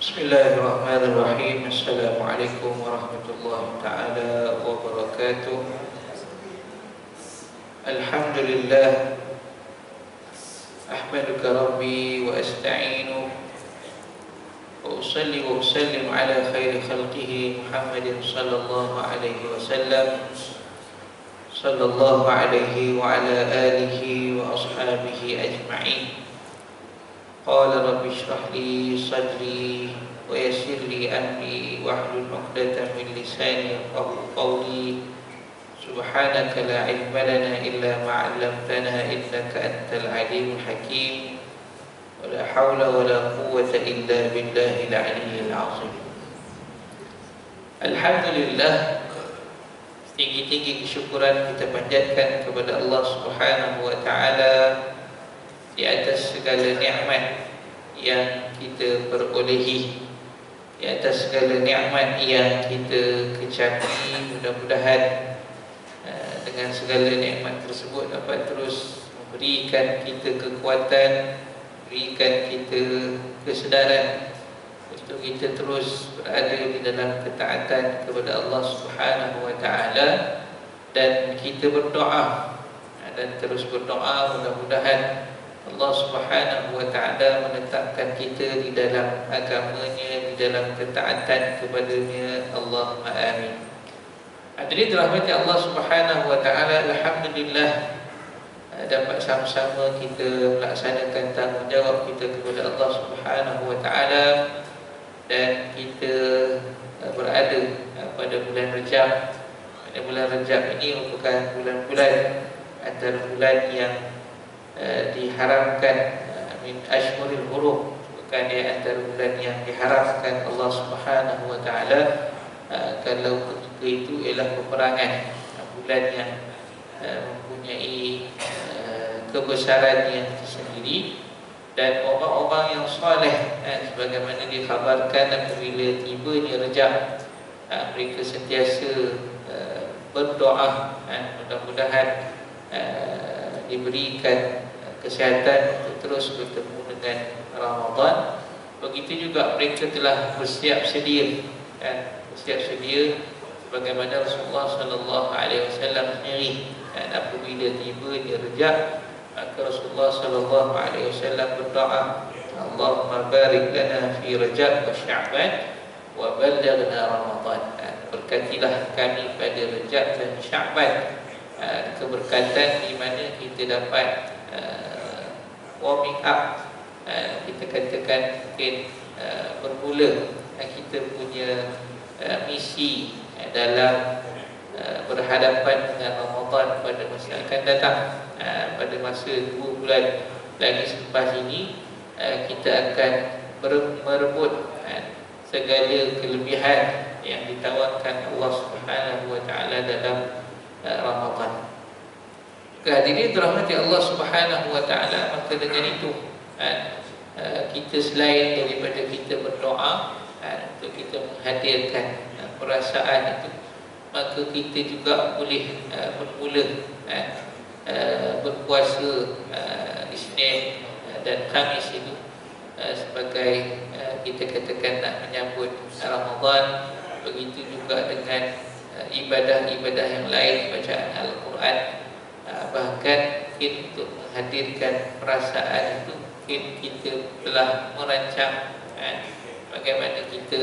Bismillahirrahmanirrahim. Assalamualaikum warahmatullahi ta'ala wabarakatuh. Alhamdulillah, ahmaduka rabbi wa asta'inu wa usalli wa usallim ala khairi khalqihi Muhammadin sallallahu alaihi wasallam, sallallahu alaihi wa ala alihi wa ashabihi ajma'in. Qala rabbi shrah li sadri wa yassir li amri wahlul 'uqdatam min lisani yafqahu qawli. Subhanaka la ilma lana illa ma 'allamtana innaka antal alimul hakim. Wa la haula wa la quwwata illa billahil aliyyil 'azim. Alhamdulillah, tinggi-tinggi kesyukuran kita panjatkan kepada Allah Subhanahu wa taala di atas segala nikmat yang kita perolehi, di atas segala nikmat yang kita kecapi. Mudah-mudahan dengan segala nikmat tersebut dapat terus memberikan kita kekuatan, berikan kita kesedaran untuk kita terus berada di dalam ketaatan kepada Allah Subhanahu wa taala, dan kita berdoa dan terus berdoa mudah-mudahan Allah Subhanahu wa ta'ala menetapkan kita di dalam agamanya, di dalam ketaatan kepadanya. Allahumma amin. Hadirin dirahmati Allah Subhanahu wa ta'ala, alhamdulillah dapat sama-sama kita melaksanakan tanggungjawab kita kepada Allah Subhanahu wa ta'ala, dan kita berada pada bulan Rajab. Pada bulan Rajab ini merupakan bulan-bulan antara bulan yang diharamkan min ashhuril hurum, bukan di antara bulan yang diharamkan Allah Subhanahu wa taala. Kalau ketika itu ialah peperangan, bulan yang mempunyai kebesaran yang tersendiri, dan orang-orang yang soleh sebagaimana dikhabarkan apabila tibanya Rajab, mereka sentiasa berdoa mudah-mudahan diberikan kesihatan untuk terus bertemu dengan Ramadan. Begitu juga mereka telah bersiap sedia, bersiap sedia sebagaimana Rasulullah sallallahu alaihi wasallam sendiri, dan apabila tiba di Rajab maka Rasulullah sallallahu alaihi wasallam berdoa, Allahumma barik lana fi Rajab wa Sya'ban wa ballaghna Ramadan. Berkatilah kami pada Rajab dan Sya'ban, keberkatan di mana kita dapat warming up, kita katakan mungkin bermula kita punya misi dalam berhadapan dengan Ramadan pada masa akan datang. Pada masa 2 bulan lagi selepas ini, kita akan merebut segala kelebihan yang ditawarkan Allah Subhanahu wa taala dalam Ramadan. Hadirin dirahmati Allah Subhanahu wa taala, maka dengan itu kita selain daripada kita berdoa untuk kita menghadirkan perasaan itu, maka kita juga boleh bermula berpuasa Isnin dan Khamis itu sebagai kita katakan nak menyambut Ramadan. Begitu juga dengan ibadah-ibadah yang lain, bacaan Al-Quran. Bahkan mungkin untuk menghadirkan perasaan itu, mungkin kita telah merancang bagaimana kita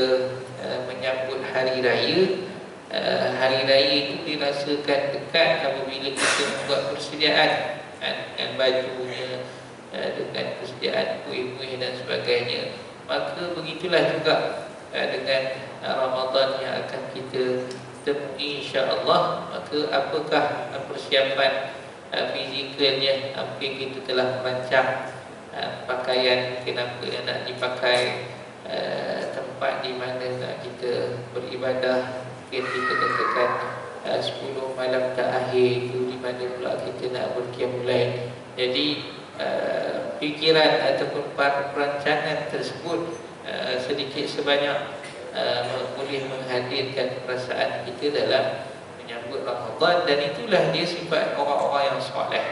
menyambut hari raya. Hari raya itu dirasakan dekat apabila kita membuat persediaan dengan bajunya, dengan persediaan kuih-kuih dan sebagainya. Maka begitulah juga dengan Ramadan yang akan kita temui insya-Allah. Maka apakah persiapan fizikalnya? Mungkin kita telah merancang pakaian mungkin apa yang nak dipakai, tempat di mana nak kita beribadah. Mungkin kita katakan 10 malam terakhir itu di mana pula kita nak berqiyamul lail. Jadi fikiran ataupun perancangan tersebut sedikit sebanyak boleh menghadirkan perasaan kita dalam menyambut Ramadan, dan itulah dia sifat orang-orang yang soleh.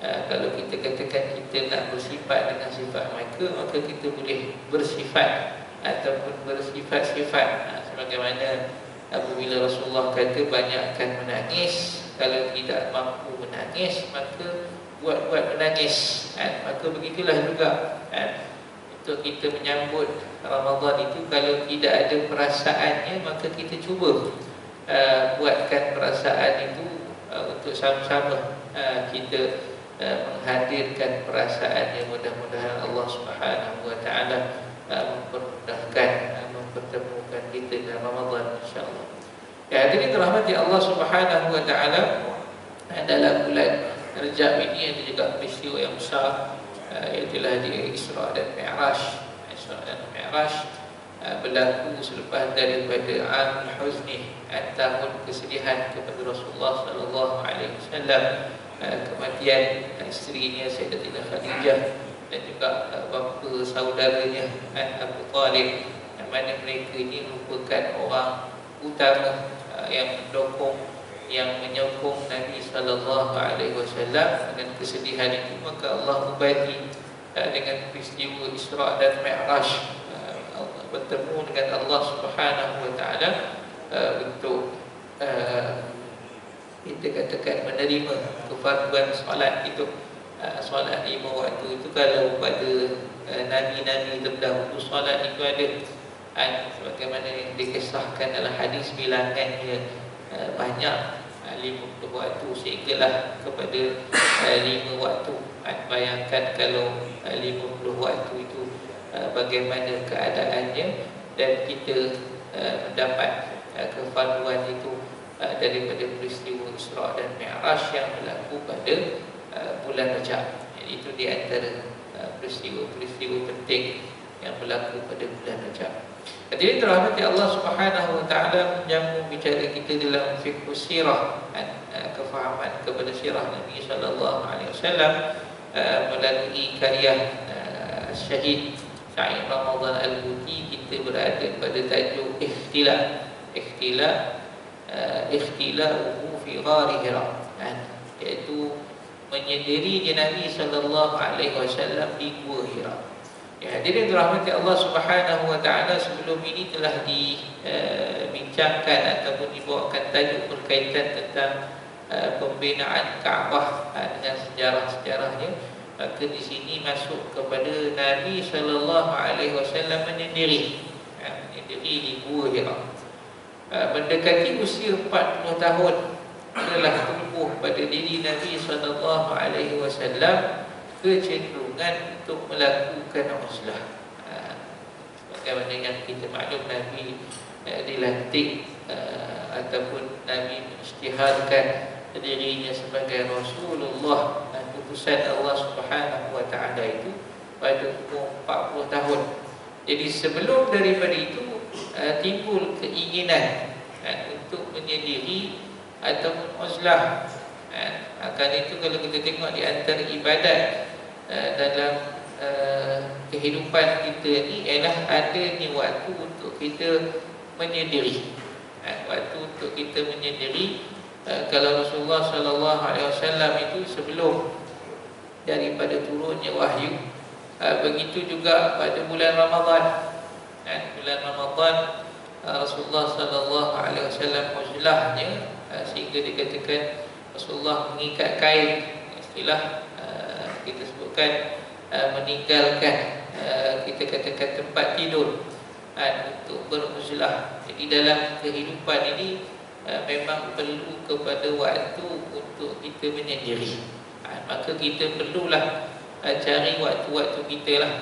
Kalau kita katakan kita nak bersifat dengan sifat mereka, maka kita boleh bersifat ataupun bersifat-sifat. Sebagaimana apabila Rasulullah kata banyakkan menangis, kalau tidak mampu menangis maka buat menangis. Maka begitulah juga untuk kita menyambut Ramadan itu, kalau tidak ada perasaannya maka kita cuba buatkan perasaan itu untuk sama-sama kita menghadirkan perasaannya. Mudah-mudahan Allah Subhanahu wa taala mempermudahkan mempertemukan kita dalam Ramadan, insya-Allah. Ya, hadirin dirahmati Allah Subhanahu wa taala, dalam bulan Rajab ini ada juga peristiwa yang besar, iaitu di Isra dan Mi'raj. Isra dan Mi'raj berlaku selepas daripada Amul Huzni, tahun kesedihan kepada Rasulullah sallallahu alaihi wasallam, kematian isterinya Sayyidatina Khadijah dan juga bapa saudaranya Abu Talib, yang mana mereka ini merupakan orang utama yang mendukung, yang menyokong Nabi sallallahu alaihi wasallam dengan kesedihan itu. Maka Allah membagi dengan peristiwa Isra dan Mi'raj, bertemu dengan Allah Subhanahu wa taala untuk kita katakan menerima kefarduan solat itu. Solat 5 waktu itu, kalau pada nabi-nabi terdahulu solat itu ada sebagaimana yang dikisahkan dalam hadis, bilangannya banyak, 50 waktu, sehinggalah kepada 5 waktu. Bayangkan kalau 50 waktu itu bagaimana keadaannya, dan kita mendapat kefarduan itu daripada peristiwa Isra dan Mi'raj yang berlaku pada bulan Rajab. Itu di antara peristiwa-peristiwa penting yang berlaku pada bulan Rajab. Jadi dirahmati Allah Subhanahu wa taala, menyambung bicara kita dalam fiqh sirah, kefahaman kepada sirah Nabi sallallahu alaihi wasallam melalui karya Syahid Sa'id Ramadan Al-Buti. Kita berada pada tajuk ikhtilafu fi ghari Hira, iaitu menyendirinya Nabi sallallahu alaihi wasallam di Gua Hira. Ya, hadirin dirahmati Allah Subhanahu wa taala, sebelum ini telah dibincangkan ataupun dibawakan tajuk berkaitan tentang pembinaan Kaabah dengan sejarah-sejarahnya. Maka di sini masuk kepada Nabi sallallahu alaihi wasallam menyendiri di Gua Hira. Mendekati usia 40 tahun telah tumbuh pada diri Nabi sallallahu alaihi wasallam kecenderungan untuk melakukan uzlah. Bagaimana yang kita maklum, Nabi dilantik ataupun Nabi mengisytiharkan dirinya sebagai Rasulullah, utusan Allah Subhanahu wa taala itu pada umur 40 tahun. Jadi sebelum daripada itu timbul keinginan untuk menyendiri ataupun uzlah. Akan itu kalau kita tengok di antara ibadat dalam kehidupan kita ni ialah adanya waktu untuk kita menyendiri. Waktu untuk kita menyendiri, kalau Rasulullah sallallahu alaihi wasallam itu sebelum daripada turunnya wahyu, begitu juga pada bulan Ramadan. Bulan Ramadan Rasulullah sallallahu alaihi wasallam uzlahnya, sehingga dikatakan Rasulullah mengikat kain, istilah kita sebutkan meninggalkan kita katakan tempat tidur untuk beruzlah. Jadi dalam kehidupan ini memang perlu kepada waktu untuk kita menyendiri. Maka kita perlulah cari waktu-waktu kita lah,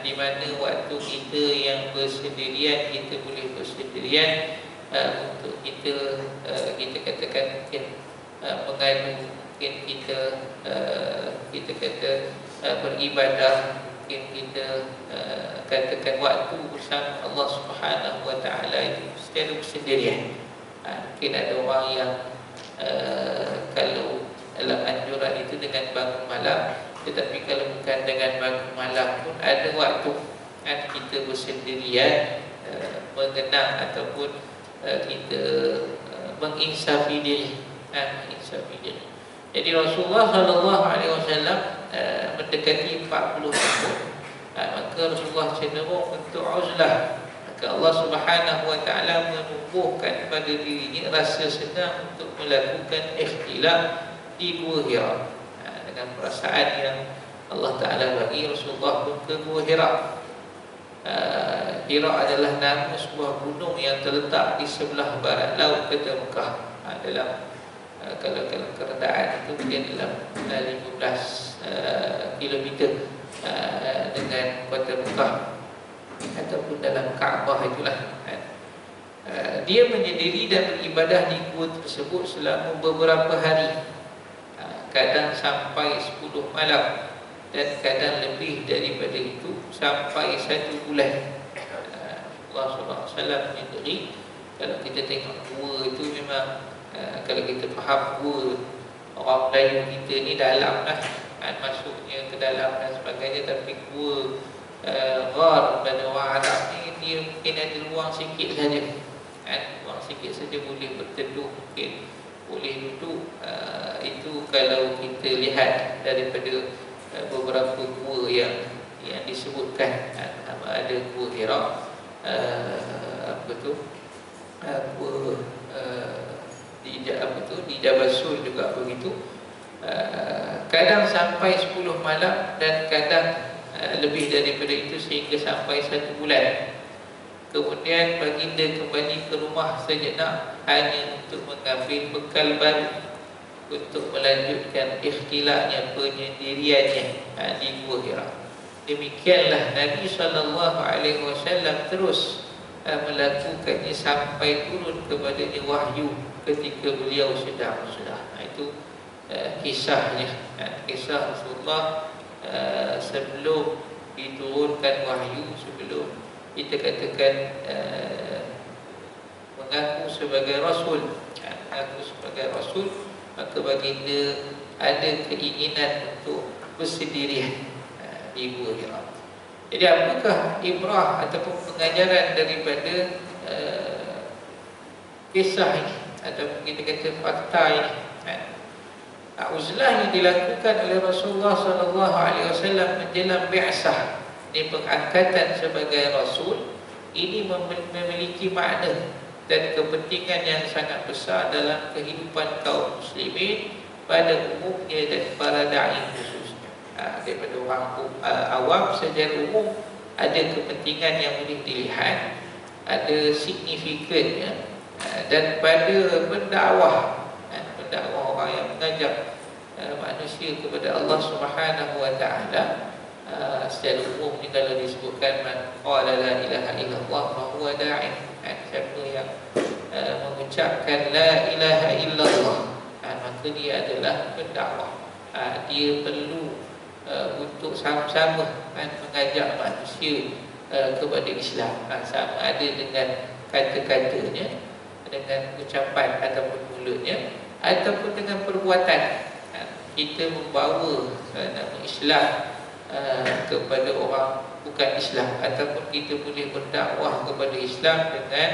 di mana waktu kita yang bersendirian, kita boleh bersendirian untuk kita katakan mungkin mengadu, mungkin kita kata beribadah, mungkin kita katakan waktu bersama Allah Subhanahu wa taala itu secara bersendirian. Mungkin ada orang yang kalau dalam anjuran itu dengan bangun malam, tetapi kalau bukan dengan bangun malam pun ada waktu kita bersendirian, mengenang ataupun kita menginsafi diri. Jadi Rasulullah sallallahu alaihi wasallam mendekati 40 tahun, maka maka Rasulullah cenderung untuk uzlah. Maka Allah Subhanahu wa taala menumbuhkan pada dirinya rasa senang untuk melakukan ikhtilaf di Gua Hira. Dengan perasaan yang Allah Taala bagi, Rasulullah pun ke Gua Hira. Hira adalah nama sebuah gunung yang terletak di sebelah barat laut kota Mekah. Dalam kalau kerendahan itu dia dalam 15 kilometer dengan kota Mekah ataupun dalam Kaabah itulah. Dia menyendiri dan beribadah di gua tersebut selama beberapa hari, kadang sampai 10 malam dan kadang lebih daripada itu sampai 1 bulan. Rasulullah SAW menyendiri. Kalau kita tengok gua itu memang kalau kita faham gua, orang Melayu kita ni dalam lah, masuknya ke dalam dan sebagainya. Tapi gua Ghar pada orang Arab ni dia mungkin ada ruang sikit saja, ruang sikit saja boleh berteduh, mungkin boleh duduk. Itu kalau kita lihat daripada beberapa gua yang disebutkan. Ada Gua Hira, gua di Jabal Sur juga begitu. Kadang sampai 10 malam dan kadang lebih daripada itu sehingga sampai 1 bulan. Kemudian baginda kembali ke rumah sejenak hanya untuk mengambil bekal baru untuk melanjutkan ikhtilafnya, penyendiriannya di Gua Hira. Demikianlah Nabi SAW terus melakukannya sampai turun kepadanya wahyu ketika beliau sedang uzlah. Itu kisahnya, kisah Rasulullah sebelum diturunkan wahyu, sebelum kita katakan mengaku sebagai Rasul. Mengaku sebagai Rasul, maka baginda ada keinginan untuk bersendirian di Gua Hira. Jadi apakah ibrah ataupun pengajaran daripada kisah ini ataupun kita kata fakta ini? Uzlah yang dilakukan oleh Rasulullah SAW menjelang bi'sah, ini pengangkatan sebagai Rasul, ini memiliki makna dan kepentingan yang sangat besar dalam kehidupan kaum muslimin pada umumnya dan para da'i khususnya. Daripada orang awam secara umum ada kepentingan yang boleh dilihat, ada signifikannya, dan pada pendakwah orang yang mengajak manusia kepada Allah Subhanahu wa taala, secara umum ni kalau disebutkan man qala la ilaha illallah fa huwa da'i, siapa yang mengucapkan la ilaha illallah, maka dia adalah pendakwah. Dia perlu untuk sama-sama mengajak manusia kepada Islam, sama ada dengan kata-katanya, dengan ucapan ataupun mulutnya, ataupun dengan perbuatan. Kita membawa nama Islam kepada orang bukan Islam, ataupun kita boleh berdakwah kepada Islam dengan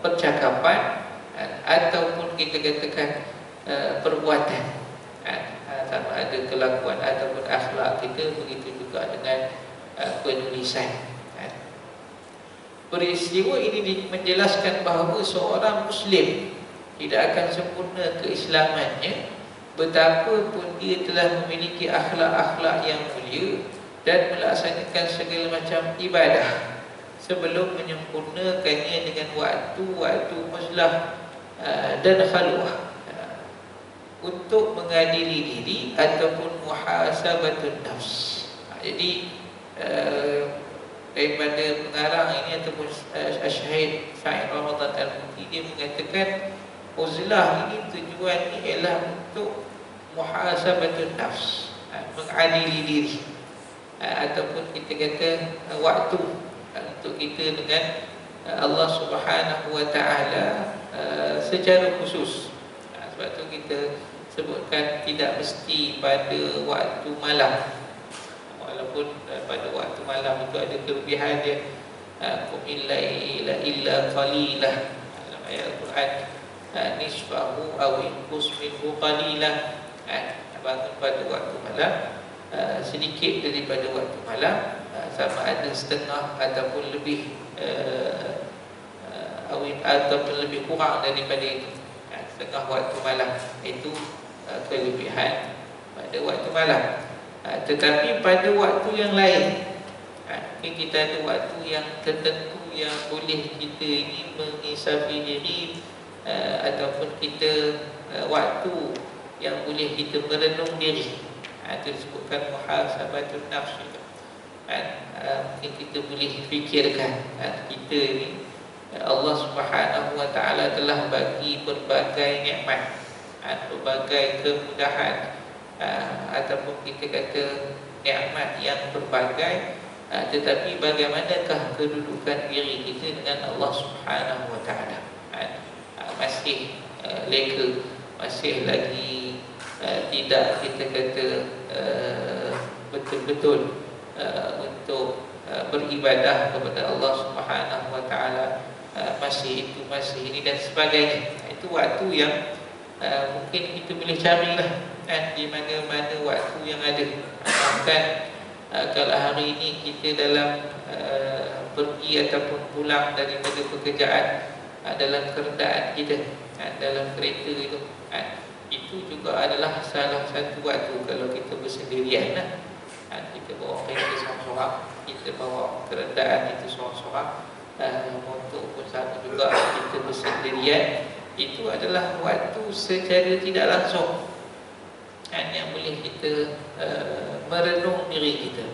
percakapan ataupun kita katakan perbuatan. Sama ada kelakuan ataupun akhlak kita, begitu juga dengan penulisan. Peristiwa ini menjelaskan bahawa seorang Muslim tidak akan sempurna keislamannya betapapun dia telah memiliki akhlak-akhlak yang mulia dan melaksanakan segala macam ibadah sebelum menyempurnakannya dengan waktu-waktu uzlah dan khalwah untuk mengadili diri ataupun muhasabatun nafs. Jadi daripada pengarang ini ataupun Syahid Ramadan Al-Muti, dia mengatakan uzlah ini tujuan ini ialah untuk muhasabatun nafs, mengadili diri, ataupun kita kata waktu untuk kita dengan Allah Subhanahu wa taala secara khusus. Sebab tu kita sebutkan tidak mesti pada waktu malam, walaupun pada waktu malam itu ada kelebihan dia. Qumil laila illa qalilah, dalam ayat Al-Quran, nisfahu aw inqus minhu qalilah. Bangun pada waktu malam sedikit daripada waktu malam, sama ada setengah ataupun lebih ataupun lebih kurang daripada itu, setengah waktu malam itu kelebihan pada waktu malam. Tetapi pada waktu yang lain, kita ada waktu yang tertentu yang boleh kita ini mengisafi diri, ataupun kita waktu yang boleh kita merenung diri. Itu disebutkan muhasabatun nafs. Mungkin kita boleh fikirkan kita ini, Allah Subhanahu wa taala telah bagi berbagai nikmat, berbagai kemudahan, ataupun kita kata nikmat yang berbagai, tetapi bagaimanakah kedudukan diri kita dengan Allah Subhanahu wa taala? Masih leka, masih lagi tidak kita kata betul-betul untuk beribadah kepada Allah Subhanahu wa taala, masih itu, masih ini dan sebagainya. Itu waktu yang mungkin kita boleh carilah di mana-mana waktu yang ada. Bahkan kalau hari ini kita dalam pergi ataupun pulang daripada pekerjaan, dalam kerendahan kita, dalam kereta itu juga adalah salah satu waktu. Kalau kita bersendirian, kita bawa kereta seorang-seorang, kita bawa kerendahan itu seorang-seorang, motor pun sama juga, kita bersendirian, itu adalah waktu secara tidak langsung yang boleh kita merenung diri kita,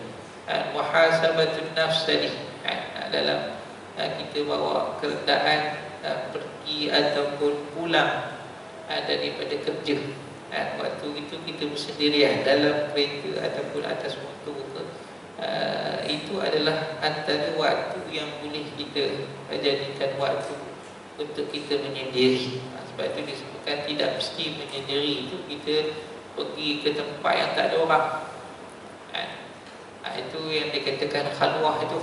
muhasabatun nafs tadi, dalam kita bawa kerendahan pergi ataupun pulang daripada kerja. Waktu itu kita bersendirian dalam kereta ataupun atas motor ke, itu adalah antara waktu yang boleh kita jadikan waktu untuk kita menyendiri. Sebab itu disebutkan tidak mesti menyendiri itu kita pergi ke tempat yang tak ada orang. Itu yang dikatakan khalwah itu.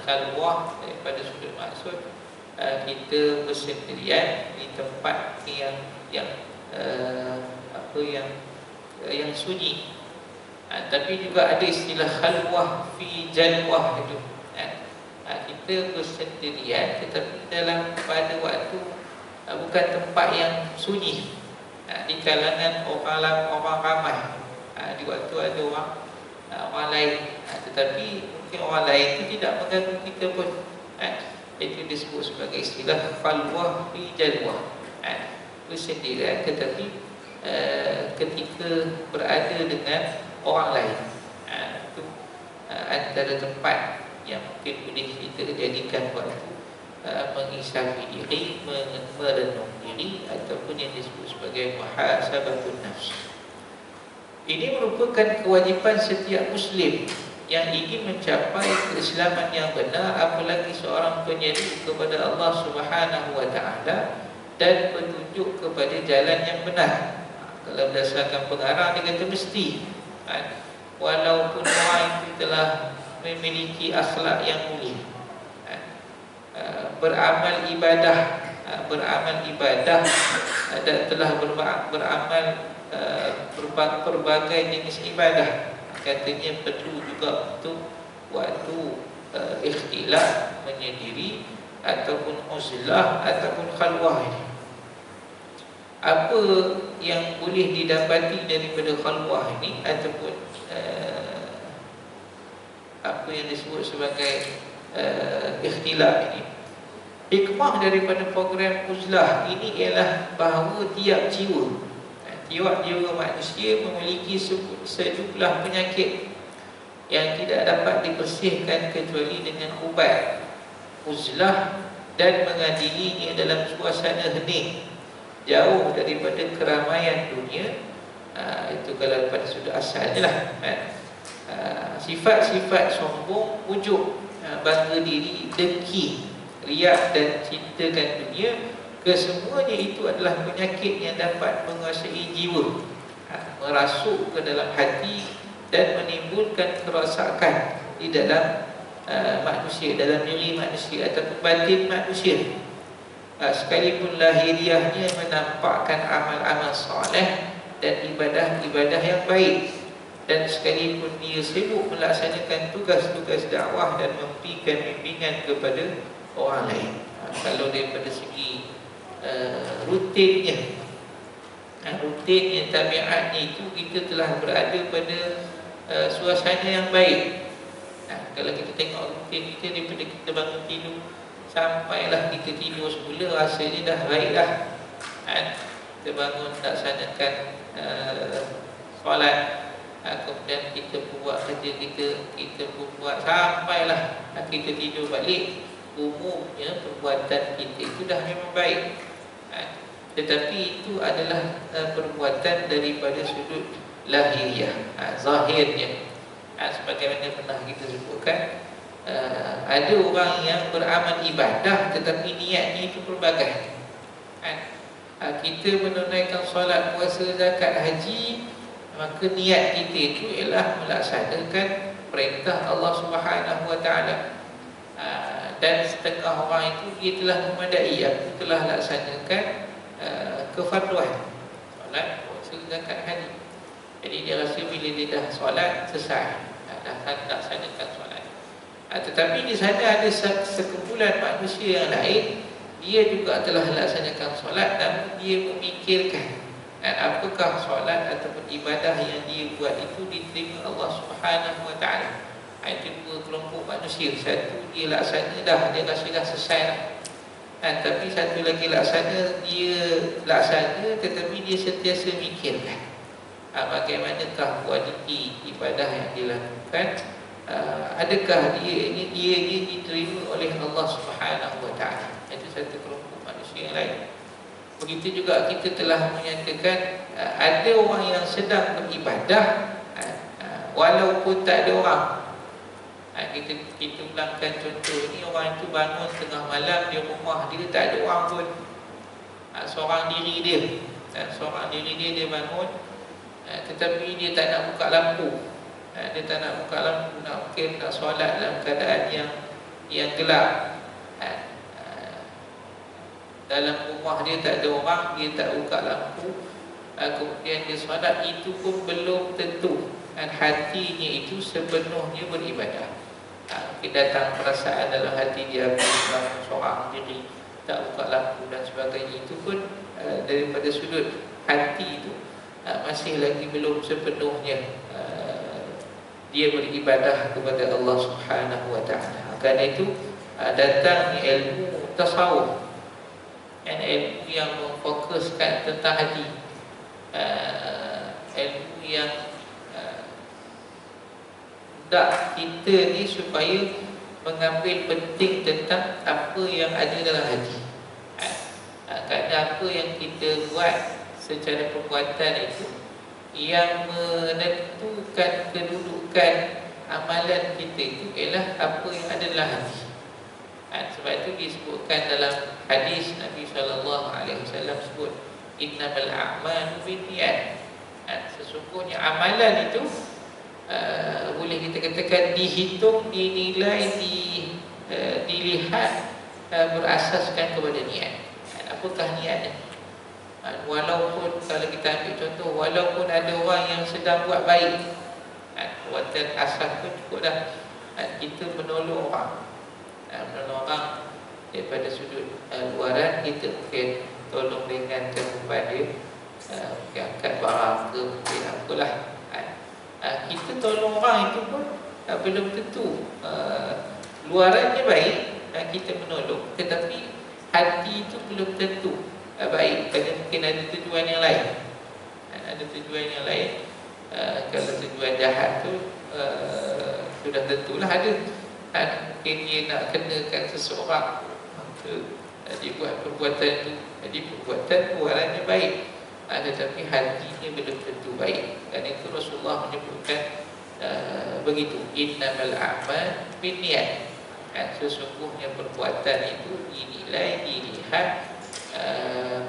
Khalwah daripada sudut maksud kita bersendirian di tempat yang sunyi. Tapi juga ada istilah khalwah fi jalwah itu. Kita bersendirian tetapi dalam pada waktu bukan tempat yang sunyi, di kalangan orang ramai, di waktu ada orang lain, tetapi mungkin orang lain itu tidak mengganggu kita pun. Itu disebut sebagai istilah khalwah fi jalwah, bersendirian tetapi ketika berada dengan orang lain. Itu antara tempat yang mungkin boleh kita jadikan waktu mengisafi diri, merenung diri, ataupun yang disebut sebagai muhasabatun nafs. Ini merupakan kewajipan setiap Muslim yang ingin mencapai keislaman yang benar, apalagi seorang penyeru kepada Allah Subhanahu wa taala dan petunjuk kepada jalan yang benar. Kalau berdasarkan pengarang dia kata mesti, walaupun orang itu telah memiliki akhlak yang mulia, beramal ibadah dan telah beramal berbagai jenis ibadah, katanya perlu juga untuk waktu ikhtilaf, menyendiri, ataupun uzlah, ataupun khalwah ini. Apa yang boleh didapati daripada khalwah ini, ataupun apa yang disebut sebagai ikhtilaf ini? Hikmah daripada program uzlah ini ialah bahawa tiap jiwa manusia memiliki sejumlah penyakit yang tidak dapat dibersihkan kecuali dengan ubat. Uzlah dan mengadilinya dalam suasana hening, jauh daripada keramaian dunia. Itu kalau pada sudut asalnya lah. Sifat-sifat sombong, ujub, bangga diri, dengki, riak dan cintakan dunia, kesemuanya itu adalah penyakit yang dapat menguasai jiwa, merasuk ke dalam hati dan menimbulkan kerosakan di dalam manusia, dalam diri manusia ataupun batin manusia. Sekalipun lahiriahnya menampakkan amal-amal soleh dan ibadah-ibadah yang baik, dan sekalipun dia sibuk melaksanakan tugas-tugas dakwah dan memberikan bimbingan kepada orang lain. Kalau daripada segi rutinnya, tabiatnya itu, kita telah berada pada suasana yang baik. Kalau kita tengok rutin kita daripada kita bangun tidur sampailah kita tidur semula, rasanya dah baik dah. Kita bangun laksanakan solat, kemudian kita buat kerja kita buat sampailah kita tidur balik. Umumnya perbuatan kita itu dah memang baik, tetapi itu adalah perbuatan daripada sudut lahiriah, zahirnya. Sebagaimana pernah kita sebutkan, ada orang yang beramal ibadah tetapi niatnya itu pelbagai. Kita menunaikan solat, puasa, zakat, haji, maka niat kita itu ialah melaksanakan perintah Allah Subhanahu Wa Taala. Dan setengah orang itu dia telah memadai, aku telah laksanakan kefarduan solat, puasa, zakat, haji. Jadi dia rasa bila dia dah solat selesai, dah laksanakan solat. Tetapi di sana ada sekumpulan manusia yang lain, dia juga telah laksanakan solat, namun dia memikirkan apakah solat ataupun ibadah yang dia buat itu diterima Allah Subhanahu Wa Taala. Itu dua kelompok manusia. Satu dia laksana dah, dia rasa dah selesai dah. Tapi satu lagi dia laksana tetapi dia sentiasa mikirkan bagaimanakah kualiti ibadah yang dilakukan, adakah dia ini diterima oleh Allah Subhanahu Wa Taala. Itu satu kelompok manusia yang lain. Begitu juga kita telah menyatakan ada orang yang sedang beribadah walaupun tak ada orang. Kita ulangkan contoh ni, orang itu bangun tengah malam di rumah dia, tak ada orang pun, seorang diri dia bangun, tetapi dia tak nak buka lampu. Dia tak nak buka lampu, nak solat dalam keadaan yang gelap. Dalam rumah dia tak ada orang, dia tak buka lampu, kemudian dia solat, itu pun belum tentu hatinya itu sepenuhnya beribadah. Mungkin datang perasaan dalam hati dia, bangun seorang diri, tak buka lampu dan sebagainya, itu pun daripada sudut hati itu masih lagi belum sepenuhnya dia beribadah kepada Allah Subhanahu Wa Taala. Kerana itu datang ilmu tasawuf, ilmu yang memfokuskan tentang hati, ilmu yang tak kita ni supaya mengambil penting tentang apa yang ada dalam hati. Kerana apa yang kita buat secara perbuatan itu yang menentukan kedudukan amalan kita itu ialah apa yang ada dalam hati. Sebab itu disebutkan dalam hadis Nabi SAW sebut, innamal a'malu binniyat. Sesungguhnya amalan itu boleh kita katakan dihitung, dinilai, dilihat berasaskan kepada niat. Apakah niatnya? Walaupun kalau kita ambil contoh, walaupun ada orang yang sedang buat baik, perbuatan asas pun cukup dah. Kita menolong orang, daripada sudut luaran, kita mungkin tolong ringankan beban dia, mungkin angkat barang ke, mungkin apalah. Kita tolong orang itu pun belum tentu luarannya baik, kita menolong, tetapi hati itu belum tentu baik, kerana mungkin ada tujuan yang lain. Kalau tujuan jahat tu sudah tentulah ada. Mungkin dia nak kenakan seseorang, maka dia buat perbuatan itu. Jadi perbuatannya baik, tetapi hatinya belum tentu baik. Dan itu Rasulullah menyebutkan begitu, innamal a'mal binniyat. Sesungguhnya perbuatan itu dinilai, dilihat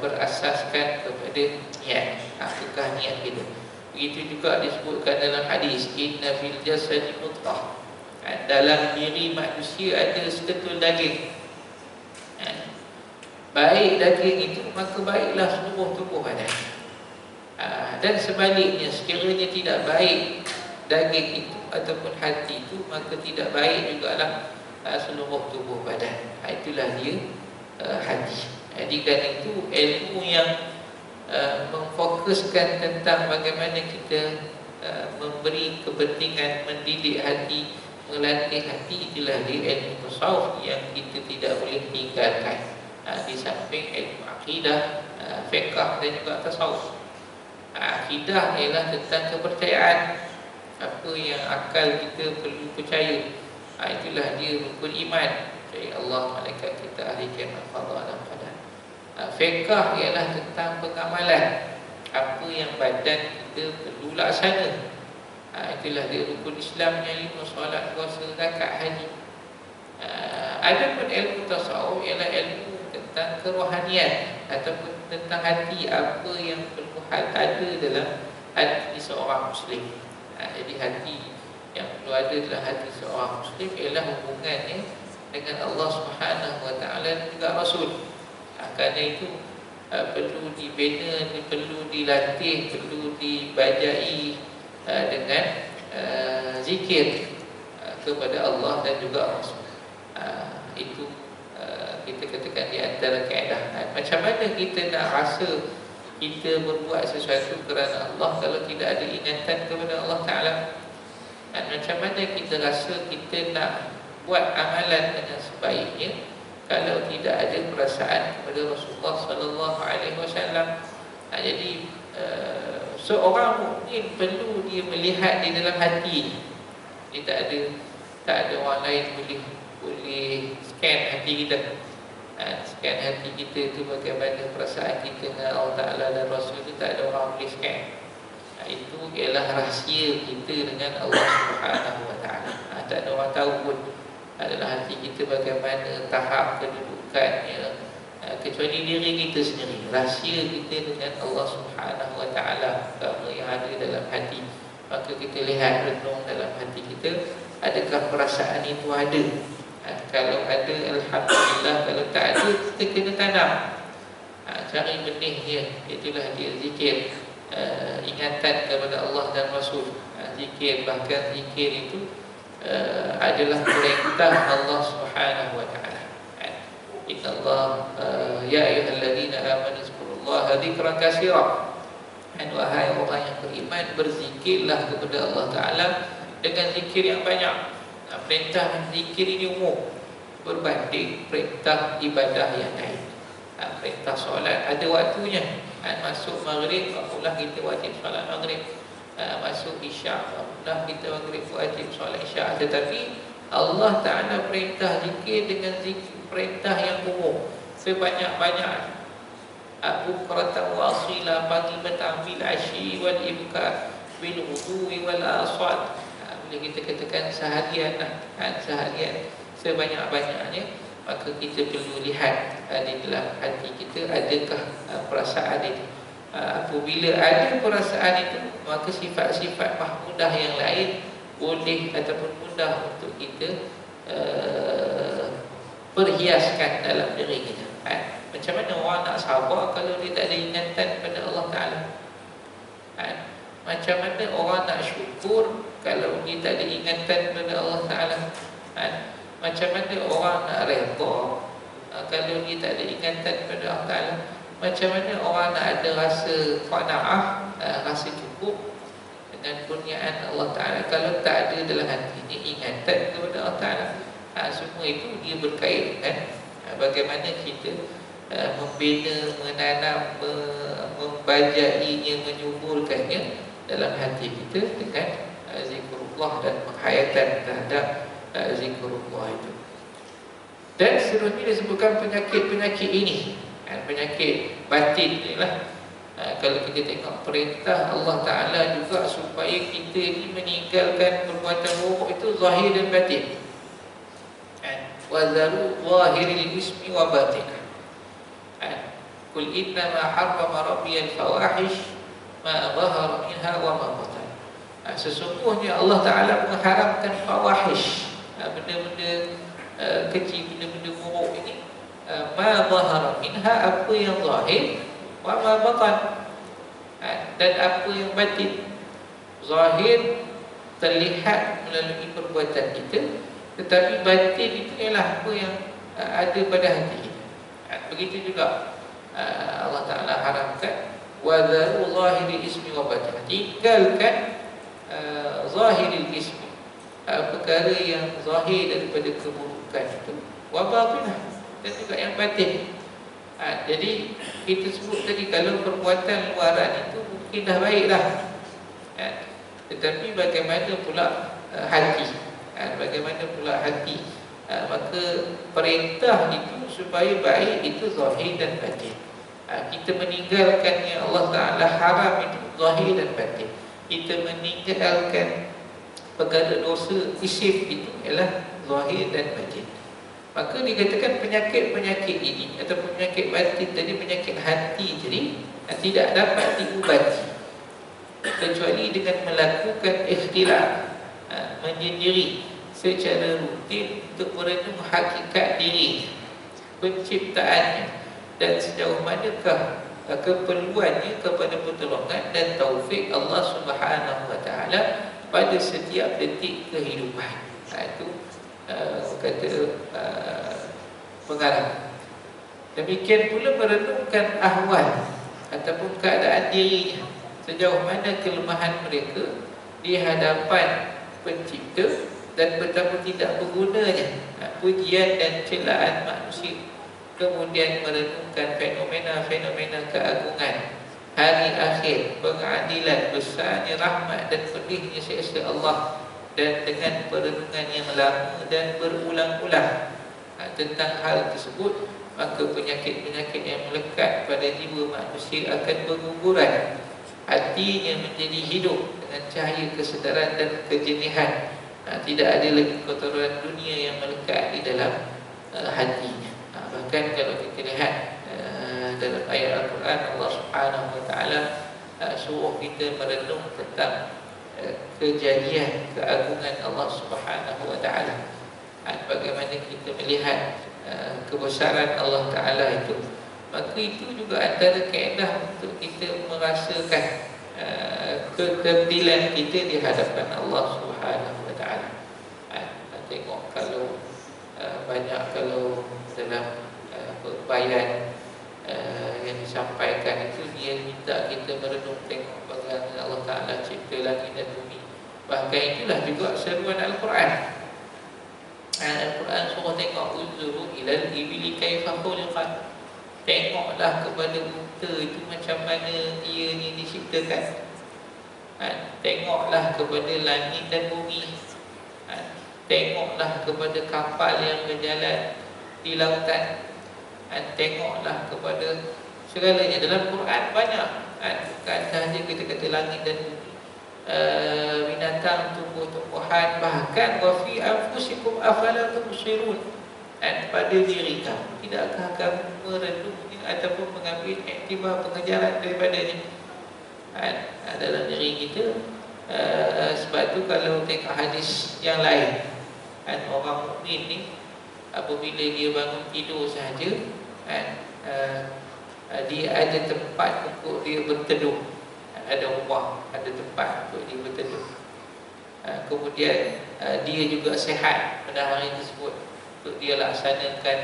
berasaskan kepada niat. Apakah niat kita? Begitu juga disebutkan dalam hadis, inna fil jasadi mudghah. Dalam diri manusia ada seketul daging. Baik daging itu, maka baiklah seluruh tubuh badan. Dan sebaliknya, sekiranya tidak baik daging itu ataupun hati itu, maka tidak baik jugalah seluruh tubuh badan. Itulah dia hati. Jadi kan itu ilmu yang memfokuskan tentang bagaimana kita memberi kepentingan mendidik hati, melatih hati. Itulah dia ilmu tasawuf yang kita tidak boleh tinggalkan di samping ilmu akidah, fiqh dan juga tasawuf. Akidah ialah tentang kepercayaan, apa yang akal kita perlu percaya. Itulah dia rukun iman, percaya Allah, malaikat kita, ahli kiamat, qada dan qadar. Fiqh ialah tentang pengamalan, apa yang badan kita perlu laksana. Itulah dia rukun Islam yang 5, solat, puasa, zakat, haji. Adapun ilmu tasawuf ialah ilmu tentang kerohanian ataupun tentang hati, apa yang perlu ada dalam hati seorang Muslim. Jadi hati yang perlu ada dalam hati seorang Muslim ialah hubungannya dengan Allah Subhanahu Wa Taala dan juga Rasul. Kerana itu perlu dibina, perlu dilatih, perlu dibajai dengan zikir kepada Allah dan juga Rasul. Itu kita katakan di antara kaedah. Macam mana kita nak rasa kita berbuat sesuatu kerana Allah kalau tidak ada ingatan kepada Allah Ta'ala? Dan macam mana kita rasa kita nak buat amalan dengan sebaiknya kalau tidak ada perasaan kepada Rasulullah Sallallahu Alaihi Wasallam? Jadi seorang mukmin perlu dia melihat di dalam hati. Dia tak ada orang lain boleh scan hati kita. Scan hati kita tu bagaimana perasaan kita dengan Allah Ta'ala dan Rasul itu, tak ada orang boleh scan. Itu ialah rahsia kita dengan Allah Subhanahu Wa Ta'ala. Tak ada orang tahu pun adalah hati kita bagaimana, tahap kedudukannya, kecuali diri kita sendiri. Rahsia kita dengan Allah Subhanahu Wa Ta'ala, apa yang ada dalam hati. Maka kita lihat, renung dalam hati kita, adakah perasaan itu ada? Kalau ada, alhamdulillah. Kalau tak ada, kita kena tanam. Cari benih dia. Itulah dia zikir, ingatan kepada Allah dan Rasul. Zikir, bahkan zikir itu adalah perintah Allah Subhanahu Wa Ta'ala. Inna Allah ya ayyuhalladzina amanu zkurullaha dzikran katsira. Dan wahai orang yang beriman, berzikirlah kepada Allah Ta'ala dengan zikir yang banyak. Perintah zikir ini umum berbanding perintah ibadah yang lain. Perintah solat ada waktunya. Masuk maghrib, barulah kita wajib solat maghrib. Masuk isyak, barulah kita wajib solat isyak. Tetapi Allah Ta'ala perintah zikir dengan zikir, perintah yang umum, sebanyak-banyak. Bukratan wa asila, pagi petang, bil asyi wal ibkar, bil wudu'i wal aswad. Bila kita katakan seharian, seharian sebanyak-banyaknya, maka kita perlu lihat di dalam hati kita adakah perasaan itu. Apabila ada perasaan itu, maka sifat-sifat mahmudah yang lain boleh ataupun mudah untuk kita perhiaskan dalam diri kita. Macam mana orang nak sabar kalau dia tak ada ingatan pada Allah Ta'ala? Macam mana orang nak syukur kalau dia tak ada ingatan pada Allah Ta'ala? Macam mana orang nak redha kalau dia tak ada ingatan pada Allah Ta'ala? Macam mana orang nak ada rasa qanaah, rasa cukup dengan kurniaan Allah Ta'ala kalau tak ada dalam hatinya ingatan kepada Allah Ta'ala? Semua itu dia berkait dengan bagaimana kita membina, menanam, membajainya, menyuburkannya dalam hati kita dengan zikrullah dan penghayatan terhadap zikrullah itu. Dan seterusnya disebutkan penyakit-penyakit ini, penyakit batin inilah. Kalau kita tengok perintah Allah Ta'ala juga supaya kita ini meninggalkan perbuatan buruk itu zahir dan batin. Wazaru zahiril ismi wa batinah. Qul innama harrama rabbiyal fawahish ma zahara minha wa ma batan. Sesungguhnya Allah Ta'ala mengharamkan fawahish, benda-benda kecil, benda-benda buruk ini. Ma zahara minha, apa yang zahir, wa ma batan, dan apa yang batin. Zahir terlihat melalui perbuatan kita, tetapi batin itu ialah apa yang ada pada hati kita. Begitu juga Allah Ta'ala haramkan وَذَرُوا ظَاهِرِ ismi wa batin. Tinggalkan zahiril ismi, perkara yang zahir daripada keburukan itu, wa batinah, dan juga yang batin. Jadi kita sebut tadi, kalau perbuatan luaran itu mungkin dah baiklah, tetapi bagaimana pula hati? Bagaimana pula hati? Maka perintah itu supaya baik itu zahir dan batin. Kita meninggalkan yang Allah Ta'ala haram itu zahir dan batin. Kita meninggalkan perkara dosa isim itu ialah zahir dan batin. Maka dikatakan penyakit-penyakit ini ataupun penyakit batin tadi, penyakit hati jadi tidak dapat diubati kecuali dengan melakukan ikhtilaf, menyendiri secara rutin untuk merenung hakikat diri, penciptaannya, dan sejauh manakah keperluannya kepada pertolongan dan taufik Allah Subhanahu Wa Taala pada setiap detik kehidupan. Itu kata pengarang. Demikian pula merenungkan ahwal ataupun keadaan dirinya, sejauh mana kelemahan mereka di hadapan pencipta dan betapa tidak bergunanya pujian dan celaan manusia. Kemudian merenungkan fenomena-fenomena keagungan hari akhir, pengadilan, besarnya rahmat dan pedihnya siksa Allah, dan dengan perenungan yang lama dan berulang-ulang tentang hal tersebut, maka penyakit-penyakit yang melekat pada jiwa manusia akan berguguran. Hatinya menjadi hidup dengan cahaya kesedaran dan kejenihan. Tidak ada lagi kotoran dunia yang melekat di dalam hatinya. Bahkan kalau kita lihat dalam ayat Al-Quran, Allah Subhanahu Wa Taala suruh kita merenung tentang kejadian keagungan Allah Subhanahu Wa Taala. Bagaimana kita melihat kebesaran Allah Ta'ala itu, maka itu juga antara kaedah untuk kita merasakan keterdilan kita di hadapan Allah Subhanahu Wa Ta'ala. Tengok kalau kalau dalam bayan yang disampaikan itu, dia minta kita merenung tengok bagaimana Allah Ta'ala cipta langit dan bumi. Bahkan itulah juga seruan Al-Quran. Al-Quran suruh tengok, uzuru ilal ibili kaifa khuliqat. Tengoklah kepada unta itu macam mana dia ni diciptakan. Tengoklah kepada langit dan bumi. Tengoklah kepada kapal yang berjalan di lautan. Tengoklah kepada segalanya. Dalam Quran banyak, bukan sahaja kita kata langit dan bumi, binatang, tumbuh-tumbuhan, bahkan wa fi anfusikum afala tubsirun. Pada diri kamu, tidakkah kamu merenungnya ataupun mengambil iktibar pengejaran daripadanya? Dalam diri kita. Sebab tu kalau tengok hadis yang lain, orang mukmin ni apabila dia bangun tidur sahaja, dia ada tempat untuk dia berteduh, ada rumah, ada tempat untuk dia berteduh. Kemudian dia juga sihat pada hari tersebut untuk dia laksanakan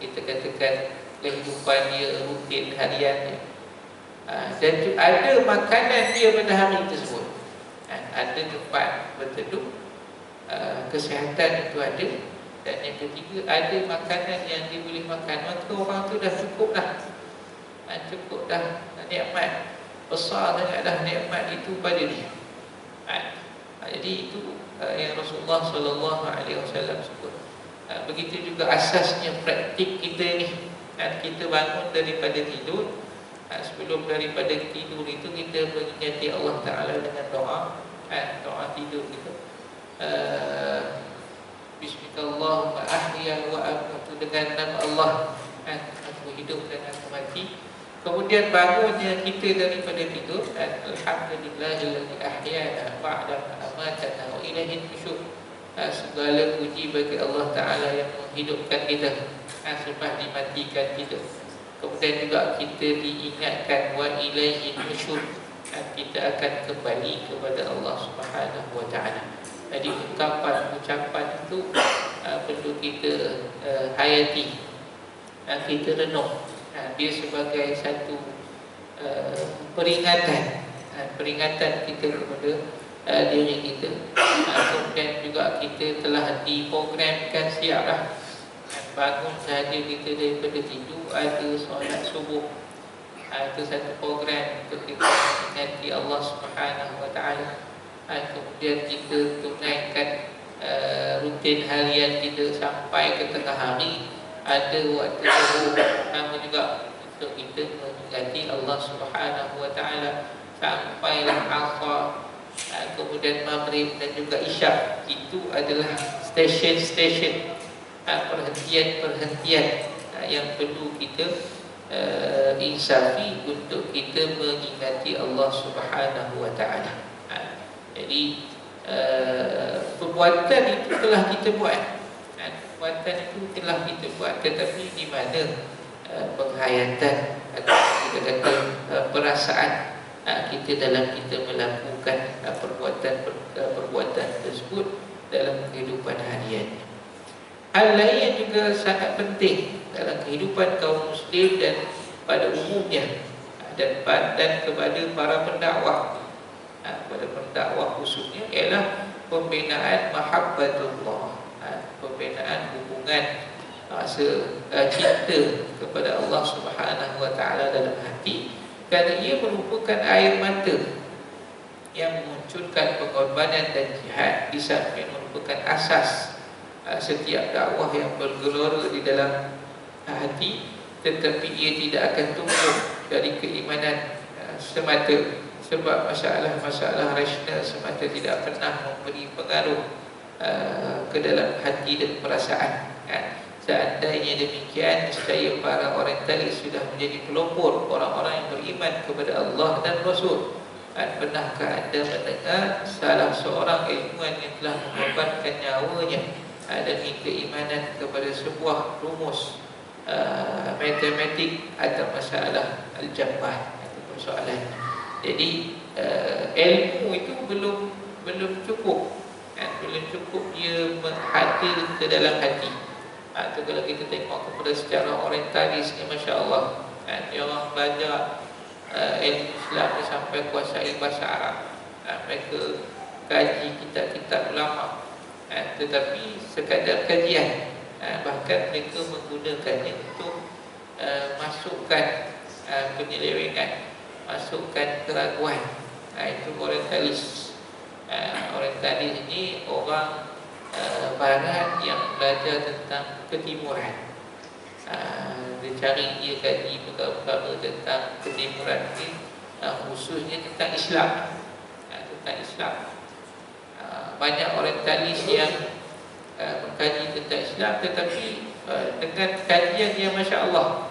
kita katakan kehidupan dia rutin hariannya. Dan ada makanan dia pada hari tersebut, ada tempat berteduh, kesihatan itu ada. Dan yang ketiga, ada makanan yang dia boleh makan. Maka orang tu dah cukup dah. Cukup dah nikmat. Besar sangat dah nikmat itu pada dia. Jadi itu yang Rasulullah SAW sebut. Begitu juga asasnya praktik kita ni. Kita bangun daripada tidur. Sebelum daripada tidur itu kita mengingati Allah Ta'ala dengan doa. Doa tidur kita. Bismillahirrahmanirrahim, ahya wa amutu, dengan nama Allah aku hidup dan aku mati. Kemudian bangunnya kita daripada tidur, alhamdulillahilladzi ahyana ba'da ma amatana wa ilaihin nusyur. Segala puji bagi Allah Ta'ala yang menghidupkan kita selepas dimatikan kita. Kemudian juga kita diingatkan wa ilaihin nusyur, kita akan kembali kepada Allah Subhanahu wa taala. Jadi ucapan itu perlu kita hayati, kita renung. Dia sebagai satu peringatan kita kepada diri kita. Kemudian juga kita telah diprogramkan siaplah. Bangun sahaja kita daripada tidur, ada solat subuh. Itu satu program untuk kita mengingati Allah Subhanahu wa taala. Kemudian kita tunaikan rutin harian kita sampai ke tengah hari. Ada waktu zuhur, sama juga untuk kita mengingati Allah Subhanahu wa taala sampailah asar. Kemudian maghrib dan juga isyak. Itu adalah stesen-stesen, perhentian-perhentian yang perlu kita insafi untuk kita mengingati Allah Subhanahu wa taala. Jadi perbuatan itu telah kita buat. Perbuatan itu telah kita buat, tetapi di mana penghayatan atau kita kata perasaan kita dalam kita melakukan perbuatan tersebut dalam kehidupan harian. Hal lain yang juga sangat penting dalam kehidupan kaum muslim dan pada umumnya, dan kepada para pendakwah, pada pendakwah khususnya, ialah pembinaan mahabbatullah, pembinaan hubungan rasa cinta kepada Allah Subhanahu wa taala dalam hati, kerana ia merupakan air mata yang memunculkan pengorbanan dan jihad, di samping merupakan asas setiap dakwah yang bergelora di dalam hati, tetapi ia tidak akan tumbuh dari keimanan semata, sebab masalah-masalah rasional semata tidak pernah memberi pengaruh ke dalam hati dan perasaan. Seandainya demikian, nescaya para orientalis sudah menjadi pelopor orang-orang yang beriman kepada Allah dan Rasul. Pernahkah anda mendengar salah seorang ilmuwan yang telah mengorbankan nyawanya demi keimanan kepada sebuah rumus matematik atau masalah al-jabbar atau persoalan? Jadi ilmu itu belum cukup, belum cukup dia hadir ke dalam hati. Itu kalau kita tengok kepada secara orientalis ni, Masya Allah, dia orang belajar ilmu Islam ni sampai kuasai bahasa Arab. Mereka kaji kitab-kitab ulama, tetapi sekadar kajian, bahkan mereka menggunakannya untuk masukkan penyelewengan, masukkan keraguan. Itu orientalis. Orientalis ini orang barat yang belajar tentang ketimuran. Dia kaji perkara-perkara tentang ketimuran ini, khususnya tentang Islam. Tentang Islam, banyak orientalis yang mengkaji tentang Islam, tetapi dengan kajian yang Masya Allah.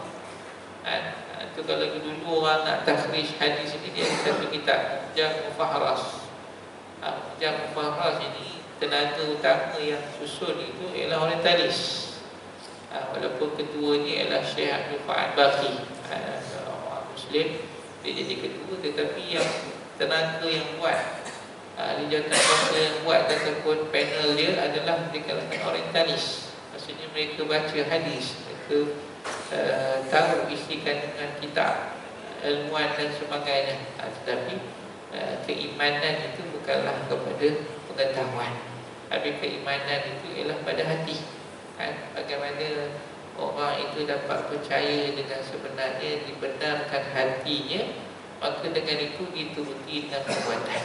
Itu kalau dulu orang nak takhrij hadis ini, dia ada satu kitab, Jamu Fahras. Jamu Fahras ini tenaga utama yang susun itu ialah orientalis. Walaupun ketuanya ialah Syekh Abdul Fa'ad Baqi, orang Muslim, dia jadi ketua, tetapi yang tenaga yang buat, lijatan bahasa yang buat ataupun panel dia adalah di kalangan orientalis. Maksudnya mereka baca hadis, mereka tahu isi kandungan kitab, ilmuwan dan sebagainya. Tetapi keimanan itu bukanlah kepada pengetahuan, tapi keimanan itu ialah pada hati. Bagaimana orang itu dapat percaya dengan sebenarnya, dibenarkan hatinya, maka dengan itu dituruti dengan perbuatan.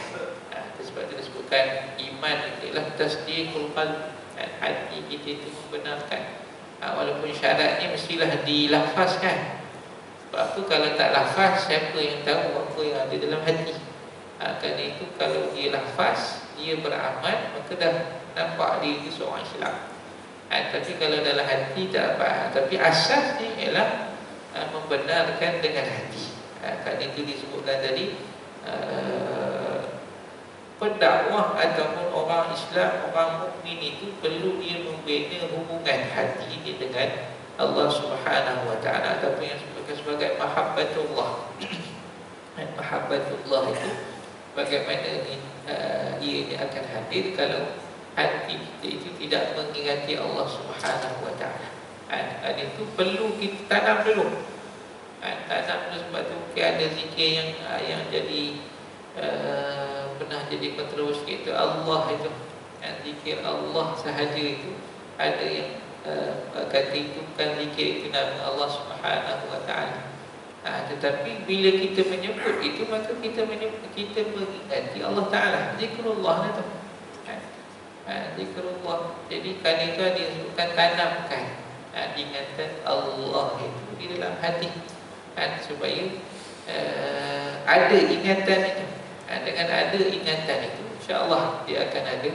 Sebab itu disebutkan iman itu ialah tasdiqul qalb, hati kita itu membenarkan. Walaupun syaratnya mestilah dilafazkan. Sebab itu kalau tak lafaz, siapa yang tahu apa yang ada dalam hati? Kerana itu kalau dia lafaz, dia beramal, maka dah nampak dia itu seorang Islam. Tapi kalau dalam hati tak apa. Tapi asasnya ialah membenarkan dengan hati. Kerana itu disebutkan tadi, pendakwah ataupun orang Islam, orang mukmin itu perlu dia membina hubungan hati dia dengan Allah Subhanahu wa taala, ataupun yang disebutkan sebagai mahabbatullah. mahabbatullah itu bagaimana ia akan hadir kalau hati kita itu tidak mengingati Allah Subhanahu wa taala. Itu perlu kita tanam dulu. Tanam dulu, sebab tu ada zikir yang jadi pernah jadi kontroversi itu Allah itu. Zikir Allah sahaja itu ada yang kata itu bukan zikir itu nama Allah Subhanahu wa taala. Tetapi bila kita menyebut itu, maka kita mengingati Allah Taala. Zikrullah itu. Zikrullah. Jadi kadang-kadang dia sebutkan tanamkan ingatan Allah itu di dalam hati, supaya ada ingatan itu. Dengan ada ingatan itu, insya-Allah dia akan ada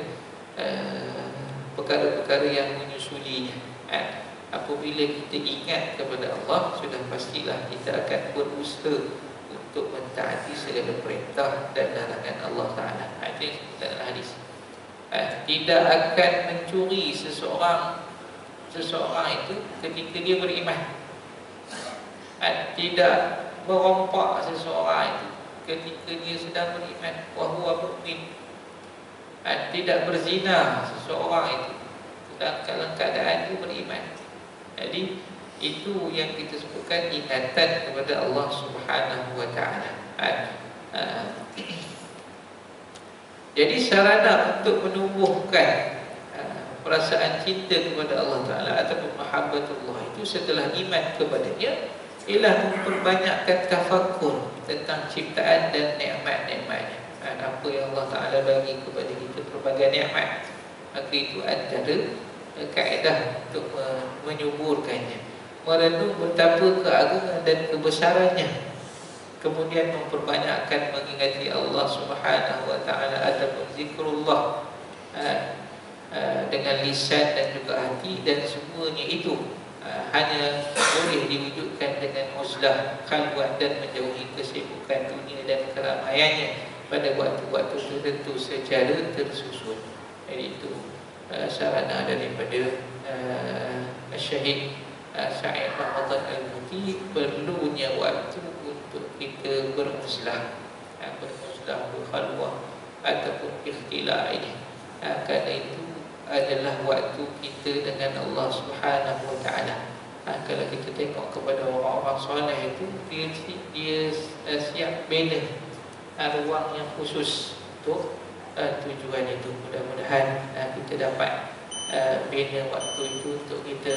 perkara-perkara yang menyusulinya. Apabila kita ingat kepada Allah, sudah pastilah kita akan berusaha untuk mentaati segala perintah dan larangan Allah Ta'ala. Itu dalam hadis. Tidak akan mencuri seseorang itu ketika dia beriman. Tidak merompak seseorang itu ketika dia sedang beriman. Wahuwa mu'min. Tidak berzina seseorang itu dalam keadaan dia beriman. Jadi itu yang kita sebutkan ingatan kepada Allah Subhanahu wa taala. Jadi sarana untuk menumbuhkan perasaan cinta kepada Allah Taala ataupun mahabbatullah itu setelah iman kepadanya ialah memperbanyakkan tafakkur tentang ciptaan dan nikmat-nikmatnya. Apa yang Allah Taala bagi kepada kita, pelbagai nikmat, maka itu antara kaedah untuk menyuburkannya, merenung betapa keagungan dan kebesarannya, kemudian memperbanyakkan mengingati Allah Subhanahu wa taala ataupun zikrullah dengan lisan dan juga hati, dan semuanya itu hanya boleh diwujudkan dengan uzlah, khalwat, dan menjauhi kesibukan dunia dan keramaiannya pada waktu-waktu tertentu secara tersusun. Jadi itu sarana daripada Syahid Sa'id Ramadan Al-Muti, perlunya waktu untuk kita beruzlah, berkhalwah ataupun ikhtilah ini. Kerana itu adalah waktu kita dengan Allah Subhanahu wa taala. Kalau kita tengok kepada orang-orang soleh itu, dia siap bina ruang yang khusus untuk tujuan itu. Mudah-mudahan kita dapat bina waktu itu untuk kita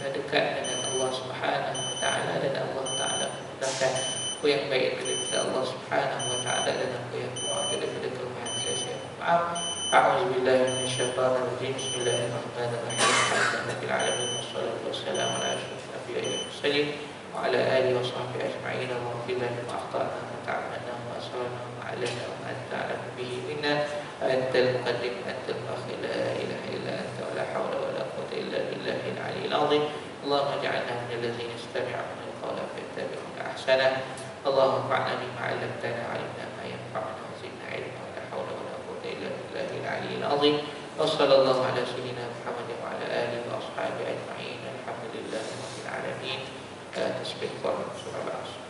dekat dengan Allah Subhanahu wa taala, dan Allah Taala memudahkan apa yang baik daripada Allah Subhanahu wa taala dan apa yang kurang daripada kelemahan saya. Maaf. A'udzubillahi minasyaitonir rajim. Bismillahirrahmanirrahim. Alhamdulillahirabbil alamin wassalatu wassalamu ala asyrofil anbiya'i wal mursalin wa ala alihi wa sahbihi ajma'in. Alhamdulillah ma akhtana wa ta'amana wa asrarna wa alana wa anta a'lamu bihi minna. Antal muqaddim antal muakhir, la ilaha illa anta wa la hawla wa la quwwata illa billahil aliyyil azim. Allahumma ij'alna minal ladzina yastami'una al-qawla fayattabi'una ahsanah. Allahumma fa'alna bima 'allamtana 'allimna ma yanfa'una wa zidna 'ilma wa la hawla wa la quwwata illa billahil aliyyil azim. Wa sallallahu ala sayyidina Muhammad wa ala alihi wa ashabihi ajma'in. Alhamdulillahirabbil alamin. Tasbih wa surah al-Asr.